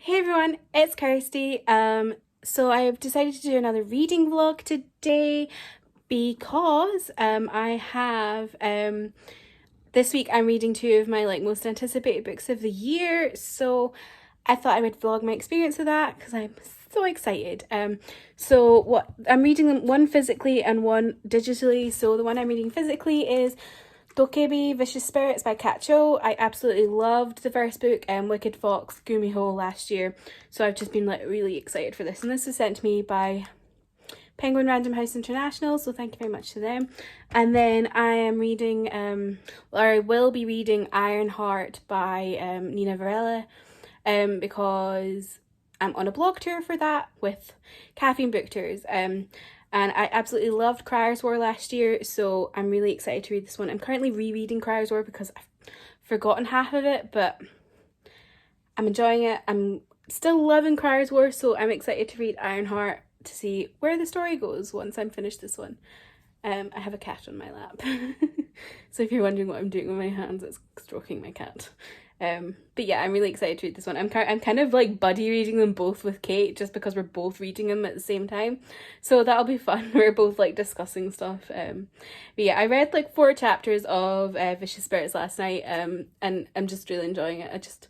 Hey everyone, it's Kirsty. So I've decided to do another reading vlog today because I have this week I'm reading two of my most anticipated books of the year. So I thought I would vlog my experience of that because I'm so excited. So what I'm reading them, one physically and one digitally. So the one I'm reading physically is Dokebi Vicious Spirits by Kat Cho. I absolutely loved the first book, Wicked Fox Gumiho, last year, so I've just been really excited for this. And this was sent to me by Penguin Random House International, so thank you very much to them. And then I am reading, or I will be reading Ironheart by Nina Varela, because I'm on a blog tour for that with Caffeine Book Tours. And I absolutely loved Criers War last year, so I'm really excited to read this one. I'm currently rereading Criers War because I've forgotten half of it, but I'm enjoying it. I'm still loving Criers War, so I'm excited to read Ironheart to see where the story goes once I'm finished this one. I have a cat on my lap. So if you're wondering what I'm doing with my hands, it's stroking my cat. But yeah, I'm really excited to read this one. I'm kind of buddy reading them both with Kate just because we're both reading them at the same time. So that'll be fun. We're both discussing stuff. But yeah, I read 4 chapters of Vicious Spirits last night. And I'm just really enjoying it.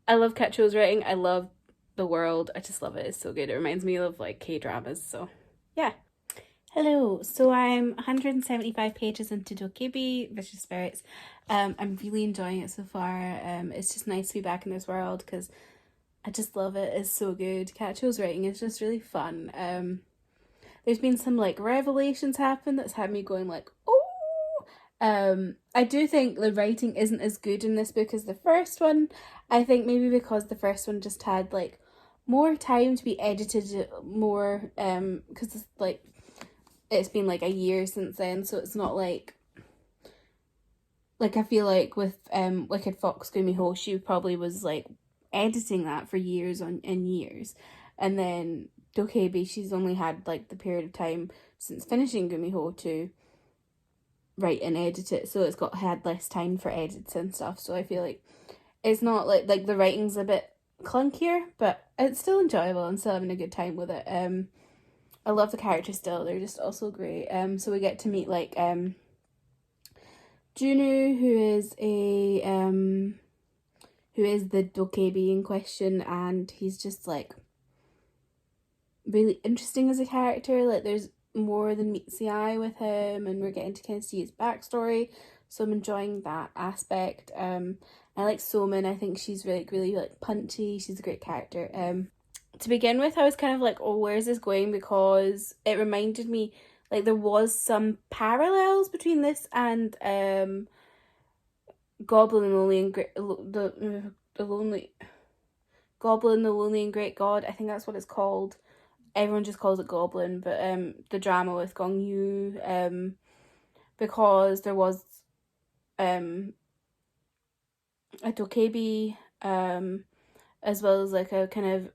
I love Kat Cho's writing. I love the world. I just love it. It's so good. It reminds me of K-dramas. So yeah. Hello, so I'm 175 pages into Dokebi Vicious Spirits. I'm really enjoying it so far. It's just nice to be back in this world because I just love it. It's so good. Kat Cho's writing is just really fun. There's been some revelations happen that's had me going oh. I do think the writing isn't as good in this book as the first one. I think maybe because the first one just had more time to be edited more, because it's been a year since then, so it's not I feel with Wicked Fox Gumiho, she probably was editing that for years and years, and then Dokebi, she's only had the period of time since finishing Gumiho to write and edit it, so it's had less time for edits and stuff. So I feel it's not the writing's a bit clunkier, but it's still enjoyable and still having a good time with it. I love the characters still. They're just also great. So we get to meet Junu, who is the Dokebi in question, and he's just really interesting as a character. There's more than meets the eye with him, and we're getting to kind of see his backstory. So I'm enjoying that aspect. I like Soman. I think she's really punchy. She's a great character. To begin with, I was kind of oh, where's this going? Because it reminded me there was some parallels between this and Goblin and Lonely and Great the Lonely Goblin, the Lonely and Great God. I think that's what it's called. Everyone just calls it Goblin, but the drama with Gong Yu, because there was a Dokebi, as well as a kind of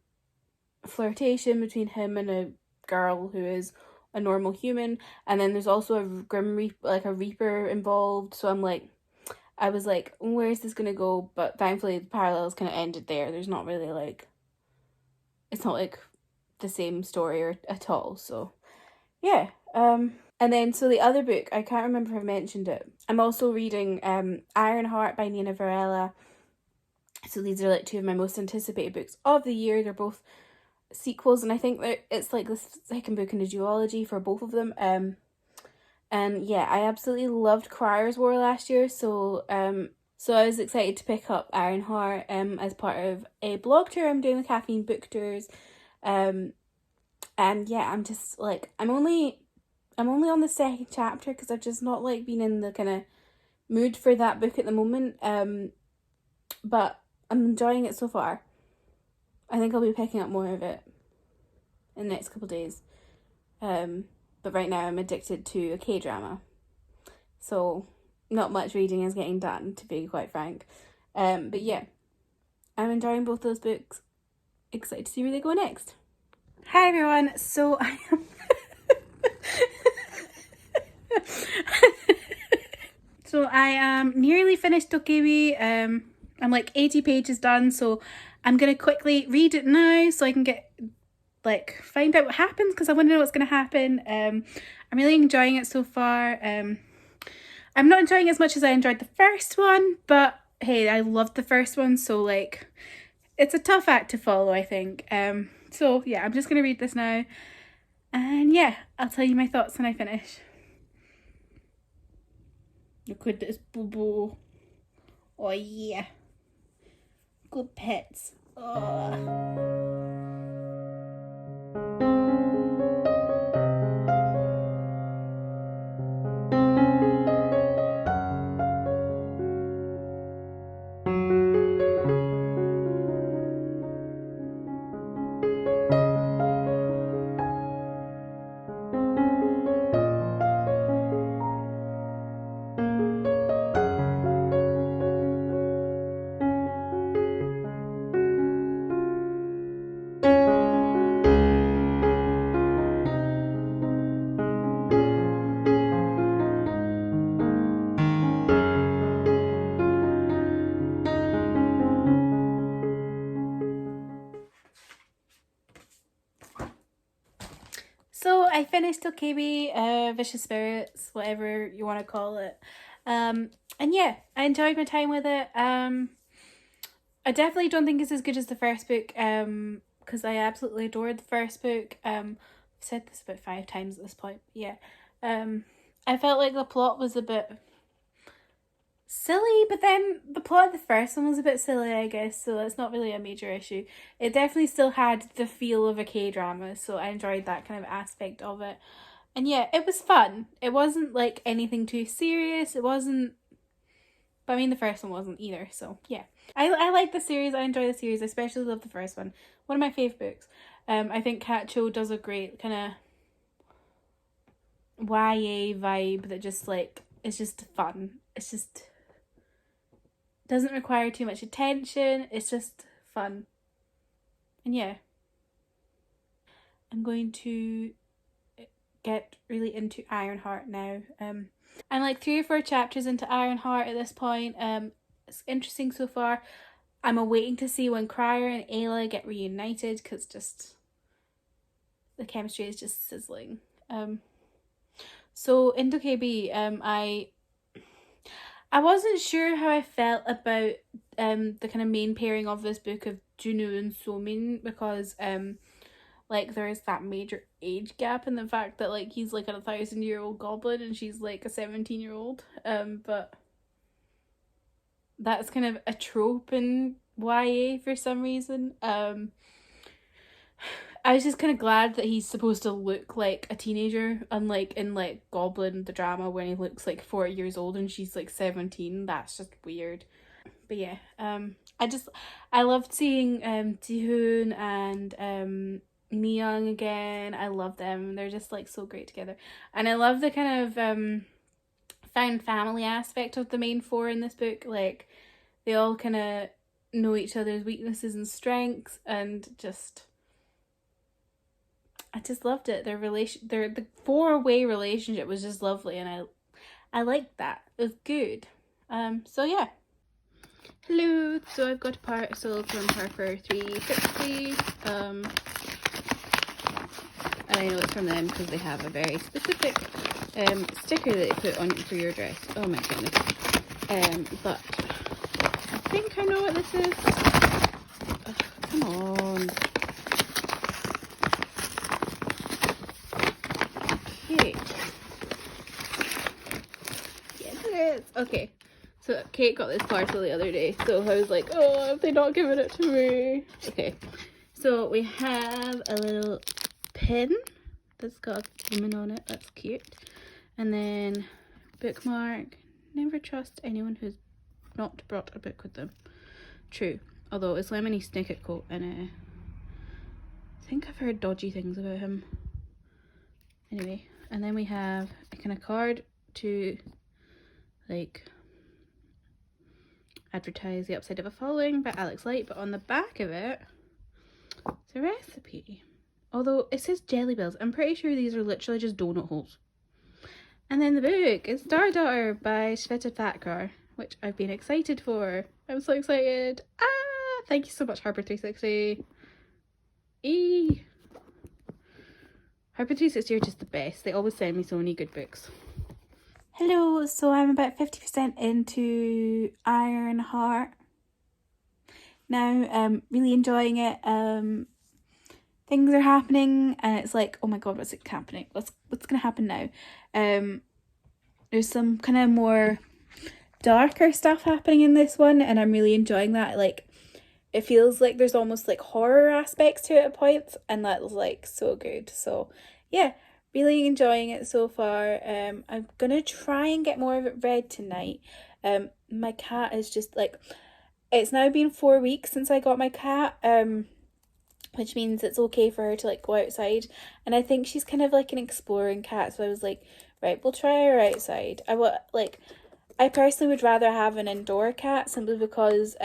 flirtation between him and a girl who is a normal human, and then there's also a Grim Reaper, a Reaper involved. So I was where's this gonna go? But thankfully the parallels kind of ended there. There's not really it's not the same story at all. So yeah. And then so the other book, I can't remember if I mentioned it. I'm also reading Ironheart by Nina Varela. So these are two of my most anticipated books of the year. They're both sequels, and I think that it's the second book in a duology for both of them. And yeah, I absolutely loved Criers War last year, so I was excited to pick up Ironheart as part of a blog tour I'm doing with Caffeine Book Tours. And yeah, I'm just I'm only on the second chapter because I've just not been in the kind of mood for that book at the moment. But I'm enjoying it so far. I think I'll be picking up more of it in the next couple of days. But right now I'm addicted to a K-drama. So not much reading is getting done, to be quite frank. But yeah, I'm enjoying both those books. Excited to see where they go next. Hi everyone, so I am... So I am nearly finished Dokebi. I'm 80 pages done, so I'm going to quickly read it now so I can get find out what happens, because I want to know what's going to happen. I'm really enjoying it so far. I'm not enjoying it as much as I enjoyed the first one, but hey, I loved the first one, so like it's a tough act to follow, I think. So yeah, I'm just going to read this now, and yeah, I'll tell you my thoughts when I finish. Look at this boo-boo. Oh yeah. Good pets. Oh. So I finished Dokebi, Vicious Spirits, whatever you want to call it. And yeah, I enjoyed my time with it. I definitely don't think it's as good as the first book, because I absolutely adored the first book. I've said this about 5 times at this point. Yeah. I felt like the plot was a bit silly, but then the plot of the first one was a bit silly, I guess, so that's not really a major issue. It definitely still had the feel of a K-drama, so I enjoyed that kind of aspect of it. And yeah, it was fun. It wasn't like anything too serious. It wasn't, but I mean the first one wasn't either, so yeah. I like the series. I enjoy the series. I especially love the first one. One of my favourite books. I think Kacho does a great kind of YA vibe that just like, it's just fun. It's just doesn't require too much attention. It's just fun. And yeah. I'm going to get really into Ironheart now. I'm like 3 or 4 chapters into Ironheart at this point. It's interesting so far. I'm awaiting to see when Crier and Ayla get reunited, because just the chemistry is just sizzling. So in Dokebi, I wasn't sure how I felt about the kind of main pairing of this book of Junwoo and Somin, because like there is that major age gap in the fact that like he's like a 1,000-year-old goblin and she's like a 17-year-old. But that's kind of a trope in YA for some reason. I was just kind of glad that he's supposed to look like a teenager, unlike in like Goblin the drama when he looks like 40 years old and she's like 17. That's just weird. But yeah, I loved seeing Jihoon and Miyoung again. I love them. They're just like so great together. And I love the kind of found family aspect of the main 4 in this book. Like they all kind of know each other's weaknesses and strengths, and just I just loved it. The 4-way relationship was just lovely, and I liked that. It was good. So yeah. Hello. So I've got a parcel from Harper 360. And I know it's from them because they have a very specific sticker that they put on for your dress. Oh my goodness. But I think I know what this is. Oh, come on. Okay. Yes, it is. Okay. So Kate got this parcel the other day, so I was like, oh, have they not given it to me? Okay. So we have a little pin that's got a woman on it. That's cute. And then bookmark. Never trust anyone who's not brought a book with them. True. Although it's Lemony Snicket quote, and I think I've heard dodgy things about him. Anyway, and then we have a kind of card to like advertise The Upside of a Following by Alex Light, but on the back of it, it's a recipe. Although it says jelly bells. I'm pretty sure these are literally just donut holes. And then the book is Star Daughter by Shweta Thakkar, which I've been excited for. I'm so excited. Ah! Thank you so much, Harper360. Eee. Harper360 are just the best. They always send me so many good books. Hello, so I'm about 50% into Ironheart now. Really enjoying it. Things are happening and it's like, oh my god, what's happening? What's gonna happen now? There's some kind of more darker stuff happening in this one and I'm really enjoying that. Like, it feels like there's almost like horror aspects to it at points, and that was like so good. So yeah, really enjoying it so far. I'm gonna try and get more of it read tonight. My cat is just like, it's now been 4 weeks since I got my cat, which means it's okay for her to like go outside, and I think she's kind of like an exploring cat, so I was like, right, we'll try her outside. I personally would rather have an indoor cat simply because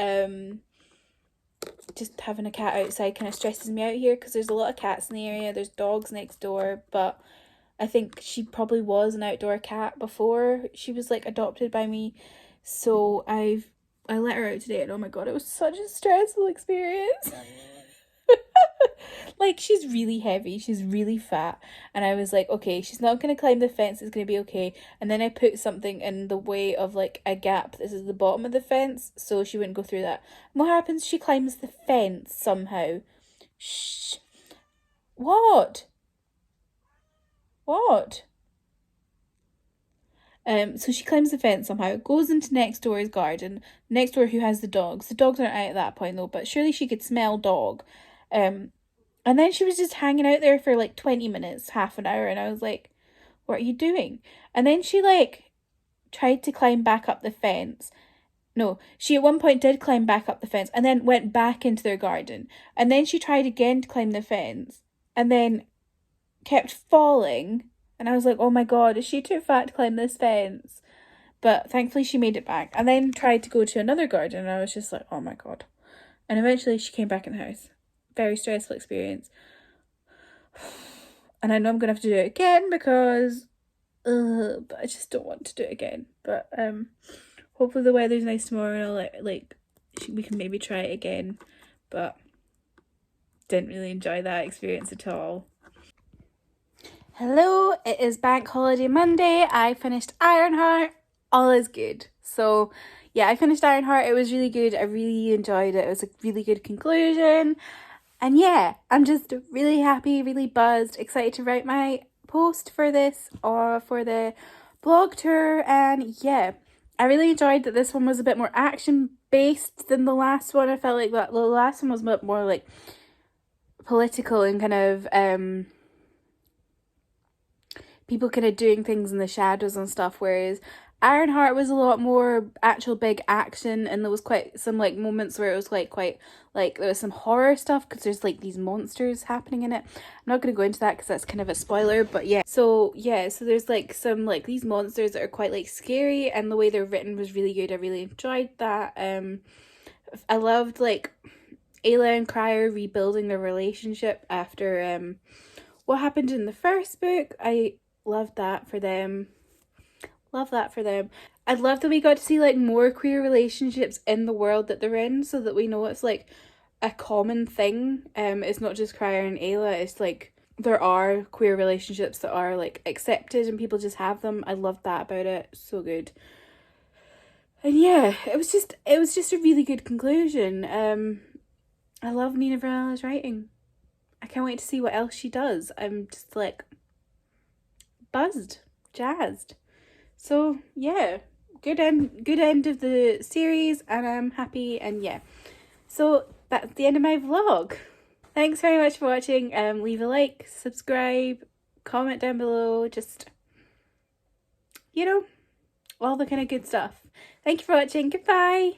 just having a cat outside kind of stresses me out here because there's a lot of cats in the area, there's dogs next door, but I think she probably was an outdoor cat before she was like adopted by me. So I let her out today and oh my god, it was such a stressful experience. Like, she's really heavy, she's really fat, and I was like, okay, she's not gonna climb the fence, it's gonna be okay. And then I put something in the way of like a gap. This is the bottom of the fence, so she wouldn't go through that. And what happens? She climbs the fence somehow. Shh. What? What? So she climbs the fence somehow, goes into next door's garden. Next door, who has the dogs. The dogs aren't out at that point though, but surely she could smell dog. And then she was just hanging out there for like 20 minutes, half an hour, and I was like, what are you doing? And then she like tried to climb back up the fence. No, she at one point did climb back up the fence and then went back into their garden. And then she tried again to climb the fence and then kept falling. And I was like, oh my god, is she too fat to climb this fence? But thankfully she made it back. And then tried to go to another garden and I was just like, oh my god. And eventually she came back in the house. Very stressful experience. And I know I'm gonna have to do it again because but I just don't want to do it again. But hopefully the weather's nice tomorrow and I'll we can maybe try it again. But didn't really enjoy that experience at all. Hello, it is Bank Holiday Monday. I finished Ironheart. All is good. So yeah, I finished Ironheart. It was really good. I really enjoyed it. It was a really good conclusion. And yeah, I'm just really happy, really buzzed, excited to write my post for this or for the blog tour. And yeah, I really enjoyed that this one was a bit more action based than the last one. I felt like the last one was a bit more like political and kind of people kind of doing things in the shadows and stuff, whereas Ironheart was a lot more actual big action, and there was quite some like moments where it was like quite like there was some horror stuff because there's like these monsters happening in it. I'm not going to go into that because that's kind of a spoiler, but yeah. So there's like some like these monsters that are quite like scary, and the way they're written was really good. I really enjoyed that. I loved like Ayla and Crier rebuilding their relationship after what happened in the first book. I loved that for them. Love that for them. I'd love that we got to see like more queer relationships in the world that they're in, so that we know it's like a common thing. It's not just Crier and Ayla, it's like there are queer relationships that are like accepted and people just have them. I loved that about it. So good. And yeah, it was just a really good conclusion. I love Nina Varela's writing. I can't wait to see what else she does. I'm just like buzzed, jazzed. So yeah, good end of the series, and I'm happy. And yeah, so that's the end of my vlog. Thanks very much for watching. Leave a like, subscribe, comment down below, just, you know, all the kind of good stuff. Thank you for watching. Goodbye.